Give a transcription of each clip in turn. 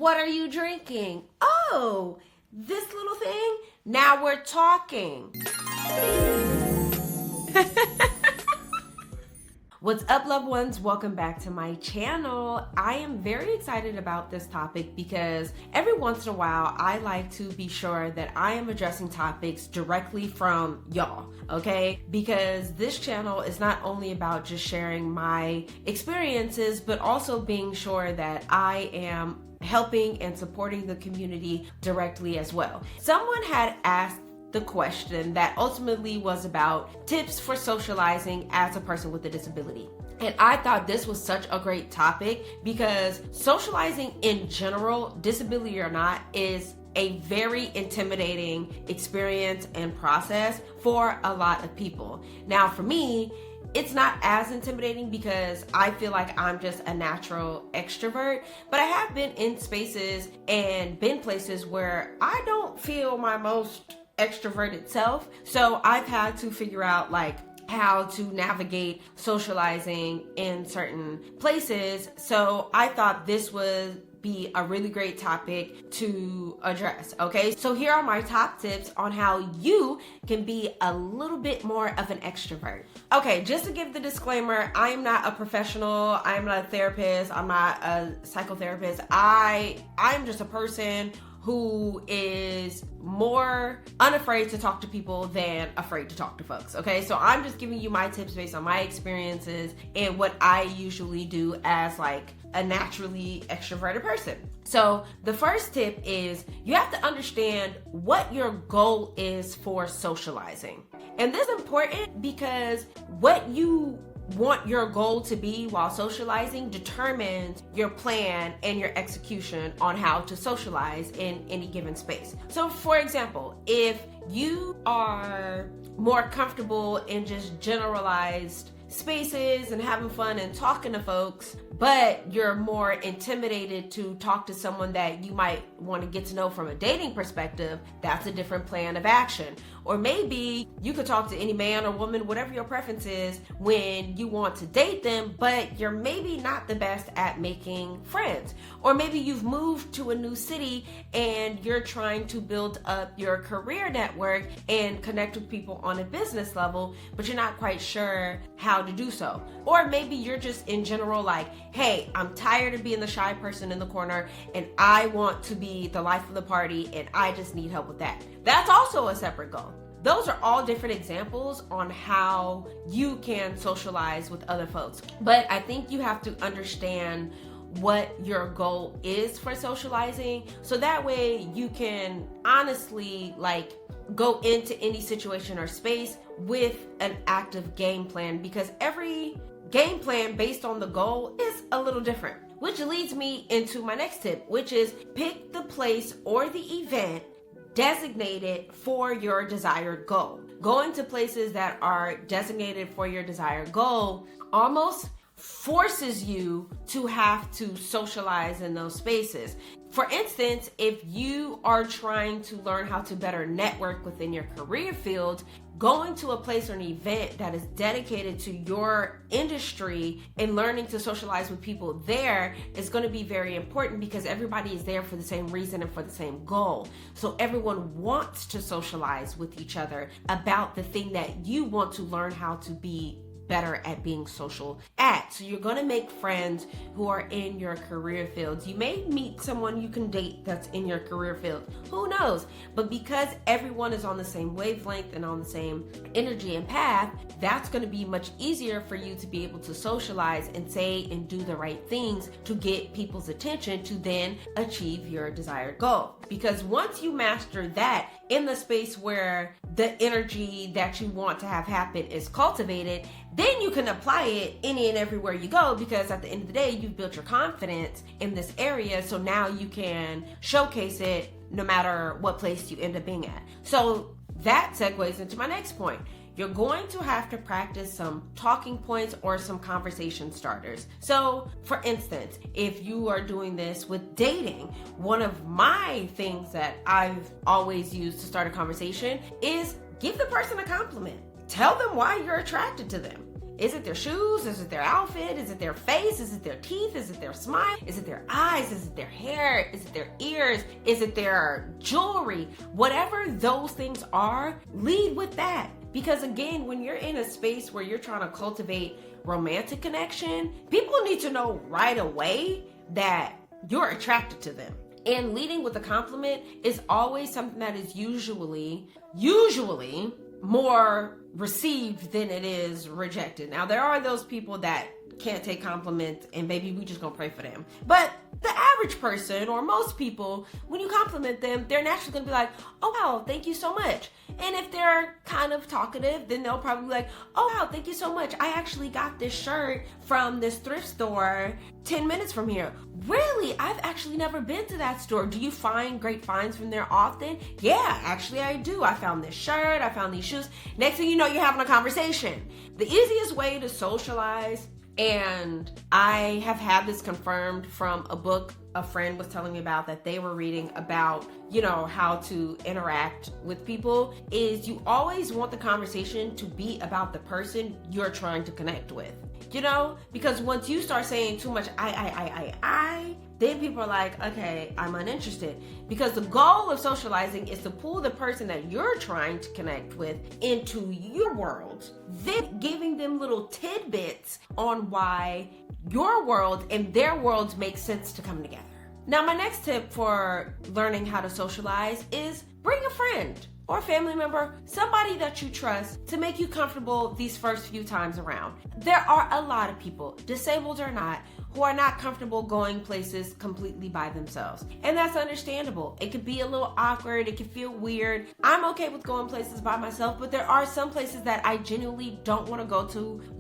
What are you drinking? Oh, this little thing? Now we're talking. What's up, loved ones? Welcome back to my channel. I am very excited about this topic because every once in a while, I like to be sure that I am addressing topics directly from y'all, okay? Because this channel is not only about just sharing my experiences, but also being sure that I am helping and supporting the community directly as well. Someone had asked the question that ultimately was about tips for socializing as a person with a disability. And I thought this was such a great topic because socializing in general, disability or not, is a very intimidating experience and process for a lot of people. Now, for me, it's not as intimidating because I feel like I'm just a natural extrovert, but I have been in spaces and been places where I don't feel my most extroverted self. So I've had to figure out how to navigate socializing in certain places. So I thought this would be a really great topic to address. Okay, so here are my top tips on how you can be a little bit more of an extrovert. Okay, just to give the disclaimer, I'm not a professional, I'm not a therapist, I'm not a psychotherapist. I'm just a person who is more unafraid to talk to people than afraid to talk to folks, okay? So I'm just giving you my tips based on my experiences and what I usually do as a naturally extroverted person. So the first tip is you have to understand what your goal is for socializing. And this is important because what you want your goal to be while socializing determines your plan and your execution on how to socialize in any given space. So for example, if you are more comfortable in just generalized spaces and having fun and talking to folks, but you're more intimidated to talk to someone that you might want to get to know from a dating perspective, that's a different plan of action. Or maybe you could talk to any man or woman, whatever your preference is, when you want to date them, but you're maybe not the best at making friends. Or maybe you've moved to a new city and you're trying to build up your career network and connect with people on a business level, but you're not quite sure how to do so. Or maybe you're just in general hey, I'm tired of being the shy person in the corner and I want to be the life of the party and I just need help with that. That's also a separate goal. Those are all different examples on how you can socialize with other folks. But I think you have to understand what your goal is for socializing so that way you can honestly go into any situation or space with an active game plan, because every game plan based on the goal is a little different. Which leads me into my next tip, which is pick the place or the event designated for your desired goal. Going to places that are designated for your desired goal almost forces you to have to socialize in those spaces. For instance, if you are trying to learn how to better network within your career field, going to a place or an event that is dedicated to your industry and learning to socialize with people there is going to be very important because everybody is there for the same reason and for the same goal. So everyone wants to socialize with each other about the thing that you want to learn how to be better at being social at. So you're going to make friends who are in your career fields. You may meet someone you can date that's in your career field. Who knows? But because everyone is on the same wavelength and on the same energy and path, that's going to be much easier for you to be able to socialize and say and do the right things to get people's attention to then achieve your desired goal. Because once you master that in the space where the energy that you want to have happen is cultivated, then you can apply it any and everywhere you go, because at the end of the day, you've built your confidence in this area. So now you can showcase it no matter what place you end up being at. So that segues into my next point. You're going to have to practice some talking points or some conversation starters. So for instance, if you are doing this with dating, one of my things that I've always used to start a conversation is give the person a compliment. Tell them why you're attracted to them. Is it their shoes? Is it their outfit? Is it their face? Is it their teeth? Is it their smile? Is it their eyes? Is it their hair? Is it their ears? Is it their jewelry? Whatever those things are, lead with that. Because again, when you're in a space where you're trying to cultivate romantic connection, people need to know right away that you're attracted to them. And leading with a compliment is always something that is usually more received than it is rejected. Now, there are those people that can't take compliments, and maybe we just gonna pray for them. But the average person, or most people, when you compliment them, they're naturally gonna be like, oh wow, thank you so much. And if they're kind of talkative, then they'll probably be like, oh wow, thank you so much. I actually got this shirt from this thrift store 10 minutes from here. Really? I've actually never been to that store. Do you find great finds from there often? Yeah, actually I do. I found this shirt, I found these shoes. Next thing you know, you're having a conversation. The easiest way to socialize, and I have had this confirmed from a book a friend was telling me about that they were reading about, how to interact with people, is you always want the conversation to be about the person you're trying to connect with. Because once you start saying too much I, then people are like, okay, I'm uninterested. Because the goal of socializing is to pull the person that you're trying to connect with into your world, then giving them little tidbits on why your world and their worlds make sense to come together. Now, my next tip for learning how to socialize is bring a friend or family member, somebody that you trust, to make you comfortable these first few times around. There are a lot of people, disabled or not, who are not comfortable going places completely by themselves. And that's understandable. It could be a little awkward. It could feel weird. I'm okay with going places by myself, but there are some places that I genuinely don't want to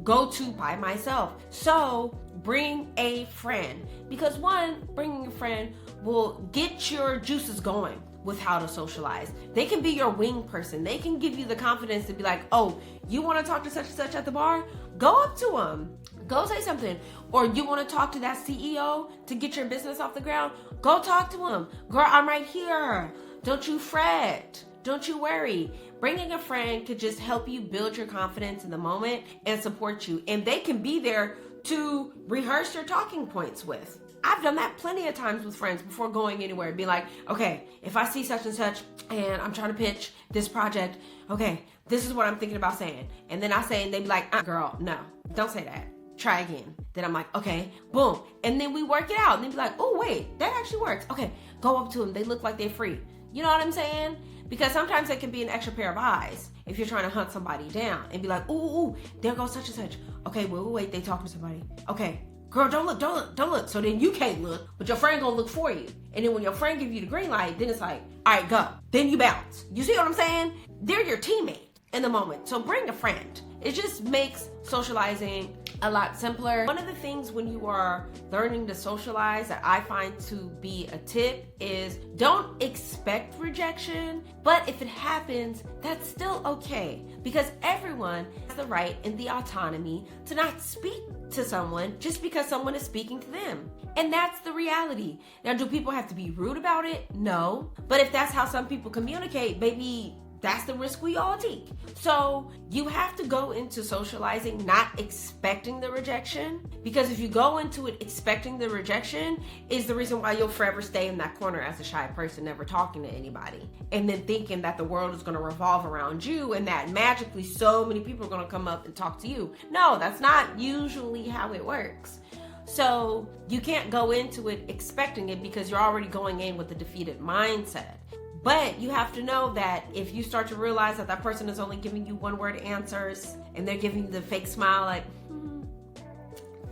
go to by myself. So bring a friend, because one, bringing a friend will get your juices going with how to socialize. They can be your wing person. They can give you the confidence to be like, oh, you want to talk to such and such at the bar? Go up to them. Go say something. Or you want to talk to that CEO to get your business off the ground? Go talk to him. Girl, I'm right here. Don't you fret. Don't you worry. Bringing a friend could just help you build your confidence in the moment and support you. And they can be there to rehearse your talking points with. I've done that plenty of times with friends before going anywhere. Be like, okay, if I see such and such and I'm trying to pitch this project, okay, this is what I'm thinking about saying. And then I say, and they be like, girl, no, don't say that. Try again. Then I'm like, okay, boom. And then we work it out. And they be like, oh, wait, that actually works. Okay, go up to them. They look like they're free. You know what I'm saying? Because sometimes it can be an extra pair of eyes if you're trying to hunt somebody down and be like, ooh, there goes such and such. Okay, wait, they talking to somebody. Okay. Girl, don't look. So then you can't look, but your friend gonna look for you. And then when your friend give you the green light, then it's like, all right, go. Then you bounce. You see what I'm saying? They're your teammate in the moment. So bring a friend. It just makes socializing a lot simpler. One of the things when you are learning to socialize that I find to be a tip is don't expect rejection, but if it happens, that's still okay, because everyone has the right and the autonomy to not speak to someone just because someone is speaking to them. And that's the reality. Now, do people have to be rude about it? No. But if that's how some people communicate, baby, that's the risk we all take. So you have to go into socializing not expecting the rejection, because if you go into it expecting the rejection, is the reason why you'll forever stay in that corner as a shy person, never talking to anybody, and then thinking that the world is going to revolve around you and that magically so many people are going to come up and talk to you. No, that's not usually how it works. So you can't go into it expecting it, because you're already going in with a defeated mindset. But you have to know that if you start to realize that that person is only giving you one-word answers, and they're giving you the fake smile like,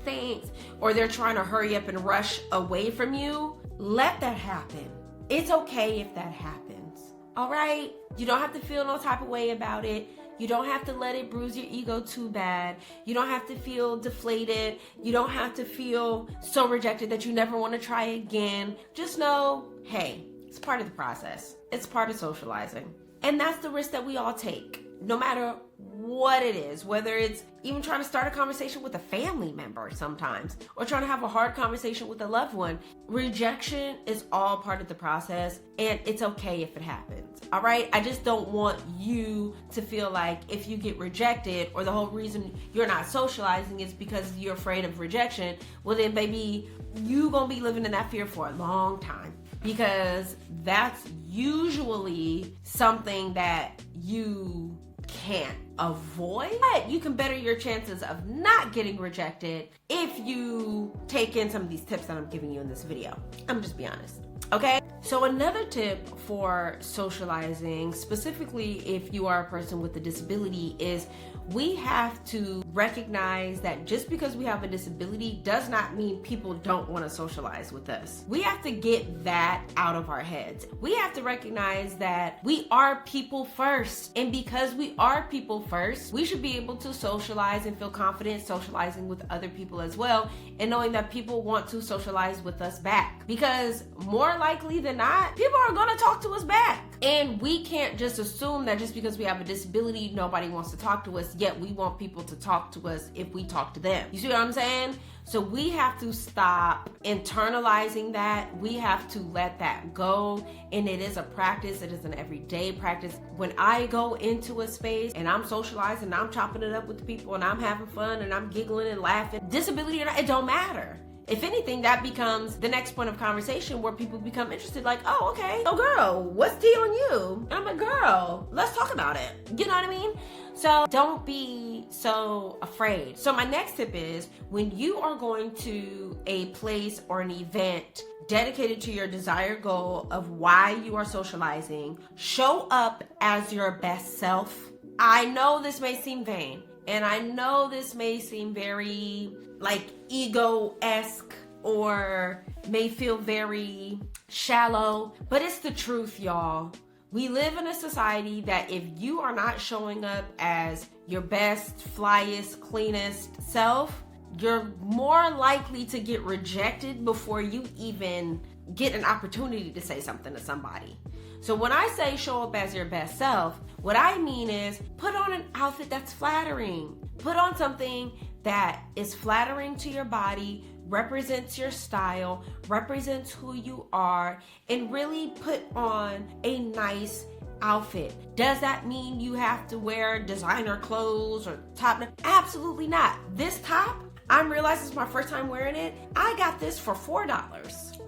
thanks, or they're trying to hurry up and rush away from you, let that happen. It's okay if that happens. All right? You don't have to feel no type of way about it. You don't have to let it bruise your ego too bad. You don't have to feel deflated. You don't have to feel so rejected that you never want to try again. Just know, hey, it's part of the process. It's part of socializing. And that's the risk that we all take. no matter what it is, whether it's even trying to start a conversation with a family member sometimes, or trying to have a hard conversation with a loved one. Rejection is all part of the process, and it's okay if it happens, all right? I just don't want you to feel like if you get rejected, or the whole reason you're not socializing is because you're afraid of rejection, well then baby, you gonna be living in that fear for a long time, because that's usually something that you can't avoid, but you can better your chances of not getting rejected if you take in some of these tips that I'm giving you in this video. I'm just be honest. Okay, so another tip for socializing, specifically if you are a person with a disability, is we have to recognize that just because we have a disability does not mean people don't want to socialize with us. We have to get that out of our heads. We have to recognize that we are people first. And because we are people first, we should be able to socialize and feel confident socializing with other people as well, and knowing that people want to socialize with us back. Because more likely than not, people are going to talk to us back. And we can't just assume that just because we have a disability, nobody wants to talk to us, yet we want people to talk to us if we talk to them. You see what I'm saying? So we have to stop internalizing that. We have to let that go. And it is a practice. It is an everyday practice. When I go into a space and I'm socializing and I'm chopping it up with the people and I'm having fun and I'm giggling and laughing, disability or not, it don't matter. If anything, that becomes the next point of conversation where people become interested, like, oh, okay. Oh, girl, what's tea on you? And I'm like, girl, let's talk about it. You know what I mean? So don't be so afraid. So my next tip is, when you are going to a place or an event dedicated to your desired goal of why you are socializing, show up as your best self. I know this may seem vain, and I know this may seem very like ego-esque or may feel very shallow, but it's the truth, y'all. We live in a society that if you are not showing up as your best, flyest, cleanest self, you're more likely to get rejected before you even get an opportunity to say something to somebody. So when I say show up as your best self, what I mean is put on an outfit that's flattering. Put on something that is flattering to your body, represents your style, represents who you are, and really put on a nice outfit. Does that mean you have to wear designer clothes or top? Absolutely not. This top, I'm realizing it's my first time wearing it. I got this for $4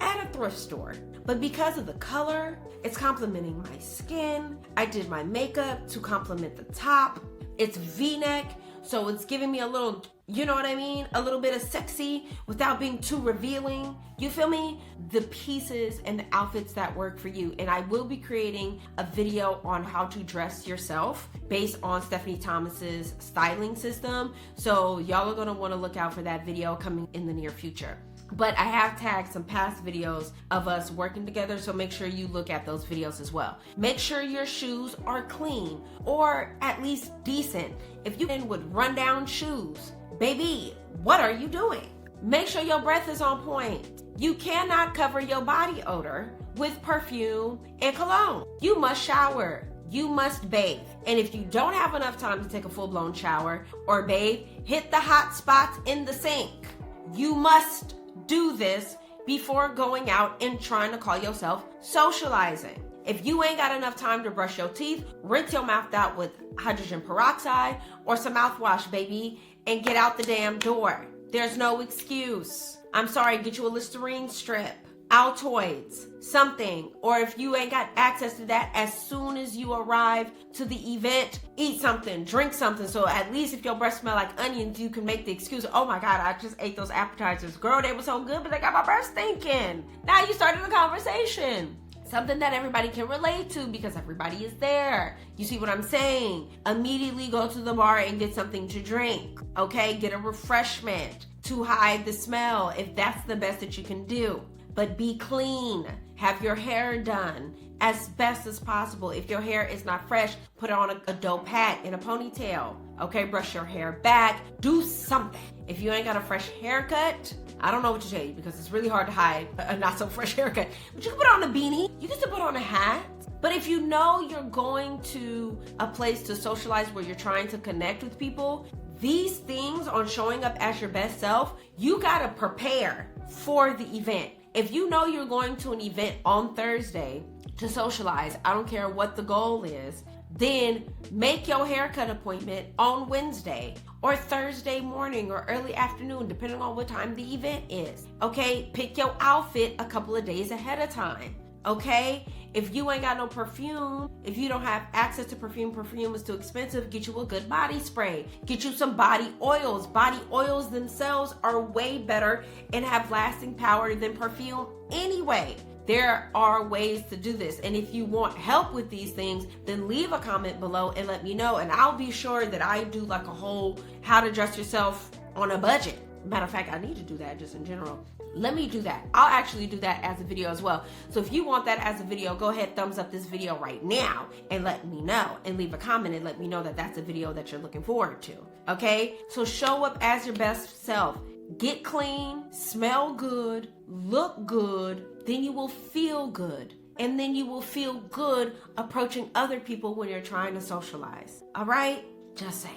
at a thrift store. But because of the color, it's complementing my skin. I did my makeup to complement the top. It's V-neck, so it's giving me a little, you know what I mean? A little bit of sexy without being too revealing. You feel me? The pieces and the outfits that work for you. And I will be creating a video on how to dress yourself based on Stephanie Thomas's styling system. So y'all are gonna wanna look out for that video coming in the near future. But I have tagged some past videos of us working together, so make sure you look at those videos as well. Make sure your shoes are clean, or at least decent. If you in with rundown shoes, baby, what are you doing? Make sure your breath is on point. You cannot cover your body odor with perfume and cologne. You must shower. You must bathe. And if you don't have enough time to take a full-blown shower or bathe, hit the hot spots in the sink. You must do this before going out and trying to call yourself socializing. If you ain't got enough time to brush your teeth, rinse your mouth out with hydrogen peroxide or some mouthwash, baby, and get out the damn door. There's no excuse. I'm sorry, get you a Listerine strip, Altoids, something. Or if you ain't got access to that, as soon as you arrive to the event, eat something, drink something. So at least if your breath smell like onions, you can make the excuse, oh my God, I just ate those appetizers. Girl, they were so good, but they got my breath stinking. Now you started a conversation. Something that everybody can relate to because everybody is there. You see what I'm saying? Immediately go to the bar and get something to drink, okay? Get a refreshment to hide the smell if that's the best that you can do. But be clean. Have your hair done as best as possible. If your hair is not fresh, put on a dope hat and a ponytail, okay? Brush your hair back. Do something. If you ain't got a fresh haircut, I don't know what to say because it's really hard to hide a not so fresh haircut. But you can put on a beanie. You can still put on a hat. But if you know you're going to a place to socialize where you're trying to connect with people, these things on showing up as your best self, you gotta prepare for the event. If you know you're going to an event on Thursday to socialize, I don't care what the goal is, then make your haircut appointment on Wednesday or Thursday morning or early afternoon, depending on what time the event is. Okay, pick your outfit a couple of days ahead of time. Okay, if you ain't got no perfume, if you don't have access to perfume is too expensive, get you a good body spray. Get you some body oils. Body oils themselves are way better and have lasting power than perfume anyway. There are ways to do this. And if you want help with these things, then leave a comment below and let me know. And I'll be sure that I do like a whole how to dress yourself on a budget. Matter of fact, I need to do that just in general. Let me do that. I'll actually do that as a video as well. So if you want that as a video, go ahead, thumbs up this video right now and let me know, and leave a comment and let me know that that's a video that you're looking forward to. Okay? So show up as your best self. Get clean, smell good, look good, then you will feel good. And then you will feel good approaching other people when you're trying to socialize. All right? Just saying.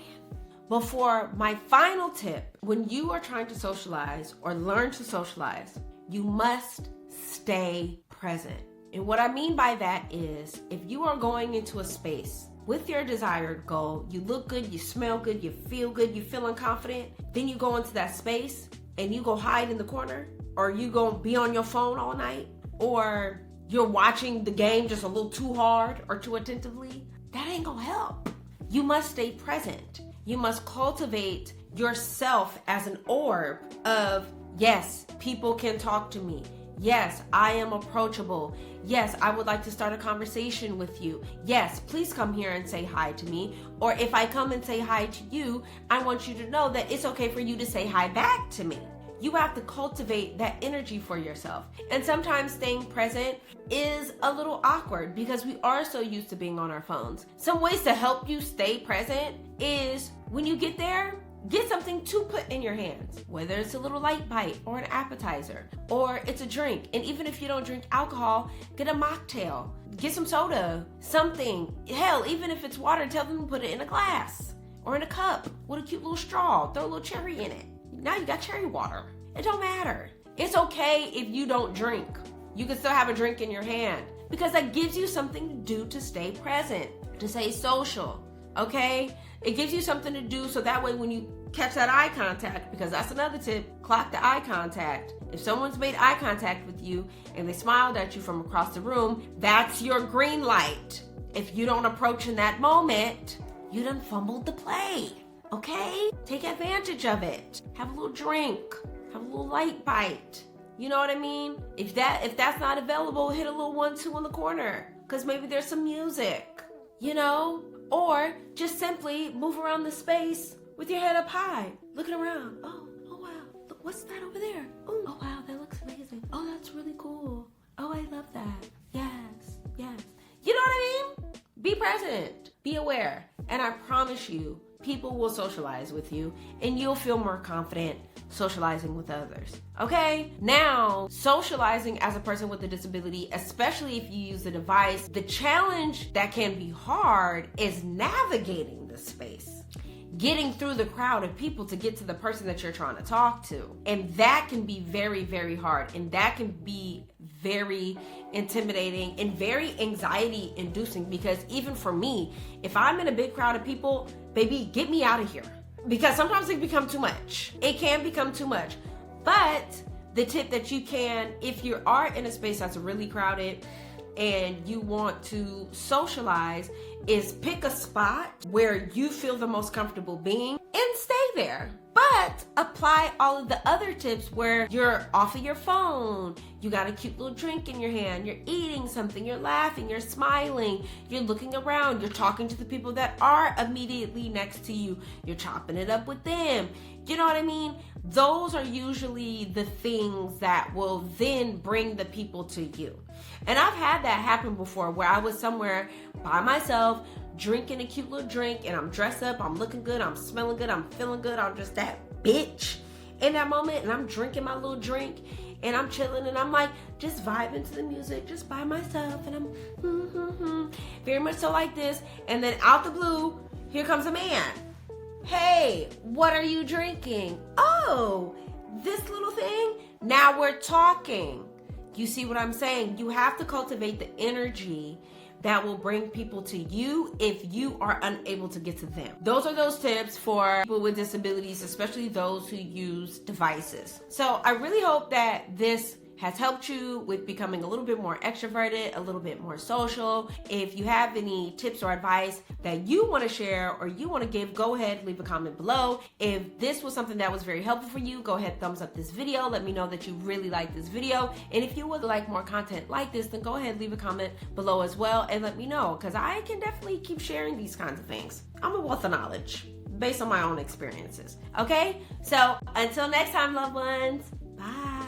Before my final tip, when you are trying to socialize or learn to socialize, you must stay present. And what I mean by that is, if you are going into a space with your desired goal, you look good, you smell good, you feel good, you're feeling confident, then you go into that space and you go hide in the corner, or you go be on your phone all night, or you're watching the game just a little too hard or too attentively, that ain't gonna help. You must stay present. You must cultivate yourself as an orb of, yes, people can talk to me. Yes, I am approachable. Yes, I would like to start a conversation with you. Yes, please come here and say hi to me. Or if I come and say hi to you, I want you to know that it's okay for you to say hi back to me. You have to cultivate that energy for yourself. And sometimes staying present is a little awkward because we are so used to being on our phones. Some ways to help you stay present is when you get there, get something to put in your hands, whether it's a little light bite or an appetizer, or it's a drink. And even if you don't drink alcohol, get a mocktail, get some soda, something. Hell, even if it's water, tell them to put it in a glass or in a cup with a cute little straw, throw a little cherry in it. Now you got cherry water. It don't matter. It's okay if you don't drink. You can still have a drink in your hand because that gives you something to do to stay present, to stay social, okay? It gives you something to do so that way when you catch that eye contact, because that's another tip, clock the eye contact. If someone's made eye contact with you and they smiled at you from across the room, that's your green light. If you don't approach in that moment, you done fumbled the play. Okay? Take advantage of it. Have a little drink. Have a little light bite. You know what I mean? If that's not available, hit a little 1-2 in the corner. Because maybe there's some music. You know? Or just simply move around the space with your head up high. Looking around. Oh wow. Look, what's that over there? Ooh, oh wow, that looks amazing. Oh, that's really cool. Oh, I love that. Yes. You know what I mean? Be present. Be aware. And I promise you, people will socialize with you and you'll feel more confident socializing with others. Okay? Now, socializing as a person with a disability, especially if you use a device, the challenge that can be hard is navigating the space. Getting through the crowd of people to get to the person that you're trying to talk to. And that can be very, very hard. And that can be very intimidating and very anxiety inducing, because even for me, if I'm in a big crowd of people, baby, get me out of here. Because sometimes it become too much. It can become too much. But the tip that you can, if you are in a space that's really crowded and you want to socialize, is pick a spot where you feel the most comfortable being and stay there. But apply all of the other tips where you're off of your phone, you got a cute little drink in your hand, you're eating something, you're laughing, you're smiling, you're looking around, you're talking to the people that are immediately next to you, you're chopping it up with them. You know what I mean? Those are usually the things that will then bring the people to you. And I've had that happen before where I was somewhere by myself, drinking a cute little drink, and I'm dressed up, I'm looking good, I'm smelling good, I'm feeling good, I'm just that bitch in that moment, and I'm drinking my little drink, and I'm chilling and I'm like just vibing to the music just by myself, and I'm very much so like this, and then out the blue, here comes a man. Hey, what are you drinking? Oh, this little thing? Now we're talking. You see what I'm saying? You have to cultivate the energy that will bring people to you if you are unable to get to them. Those are those tips for people with disabilities, especially those who use devices. So I really hope that this has helped you with becoming a little bit more extroverted, a little bit more social. If you have any tips or advice that you want to share or you want to give, go ahead, leave a comment below. If this was something that was very helpful for you, go ahead, thumbs up this video. Let me know that you really like this video. And if you would like more content like this, then go ahead, leave a comment below as well and let me know, because I can definitely keep sharing these kinds of things. I'm a wealth of knowledge based on my own experiences. Okay? So until next time, loved ones, bye.